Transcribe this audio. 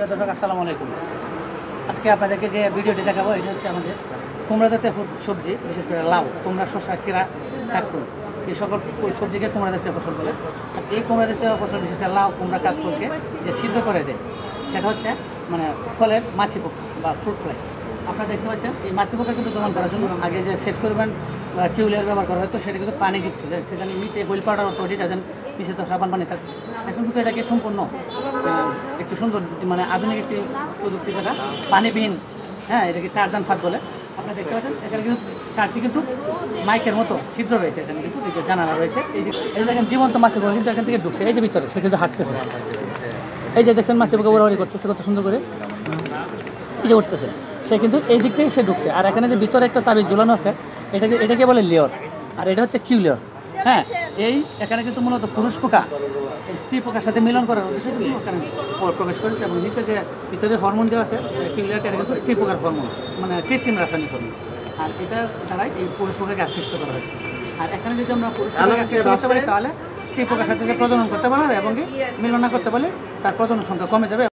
প্রিয় দর্শক আসসালামু আলাইকুম। আজকে আপনাদেরকে যে ভিডিওটি দেখাবো এটা হচ্ছে আমাদের কুমড়া জাতীয় সবজি, বিশেষ করে লাউ, কুমড়া, শসা, কিরা, কাঁকরোল, এই সকল সবজিকে কুমড়া জাতীয় ফসল বলে। আর এই কুমড়া জাতীয় ফসল বিশেষ করে লাউ, কুমড়া, কাঁকরোলকে যে ছিদ্র করে দেয় সেটা হচ্ছে মানে ফলের মাছি পোকা বা ফ্রুট ফ্লাই। আপনারা দেখতে পাচ্ছেন এই মাছি পোকা কিন্তু দমন করার জন্য আগে যে সেট করবেন বা কিউলিয়ার ব্যবহার করা হয়তো সেটা কিন্তু পানিযুক্ত, সেখানে নিচে হুইল পাউডার অথবা ডিটারজেন্ট মিশিত সাবান পানি থাকে। এখন কিন্তু এটাকে সম্পূর্ণ একটু সুন্দর মানে আধুনিক একটি প্রযুক্তি, যেটা পানিবিহীন, এটাকে টারজান ফাঁদ বলে। আপনারা দেখতে পাচ্ছেন এখানে কিন্তু চারটি কিন্তু মাইকের মতো ছিদ্র রয়েছে, এখানে কিন্তু জানালা রয়েছে। এই যে দেখেন জীবন্ত মাছিগুলো কিন্তু এখান থেকে ঢুকছে, এই যে ভিতরে সে কিন্তু হাঁটতেছে, এই যে দেখছেন মাছি পোকা ওড়াওড়ি করতেছে কত সুন্দর করে, এই যে উঠতেছে, সে কিন্তু এই দিক থেকে সে ঢুকছে। আর এখানে যে ভিতরে একটা তাবিজ ঝুলানো আছে এটাকে বলে লেয়ার, আর এটা হচ্ছে কিউলিয়র। এখানে কিন্তু মূলত পুরুষ পোকা স্ত্রী পোকার সাথে মিলন করার উদ্দেশ্যে কিন্তু এখানে প্রবেশ করেছে, এবং নিচে যে ভিতরে হরমোন দেওয়া আছে কিউলিয়ারটা, এটা কিন্তু স্ত্রী পোকার হরমোন, মানে কৃত্রিম রাসায়নিক হরমোন। আর এটার দ্বারাই এই পুরুষ পোকাকে আকৃষ্ট করা হয়েছে। আর এখানে যদি আমরা পুরুষ পোকাকে আকৃষ্ট করতে পারি তাহলে স্ত্রী পোকার সাথে প্রজনন করতে পারবে, এবং মিলন না করতে পারলে তার প্রজনন সংখ্যা কমে যাবে।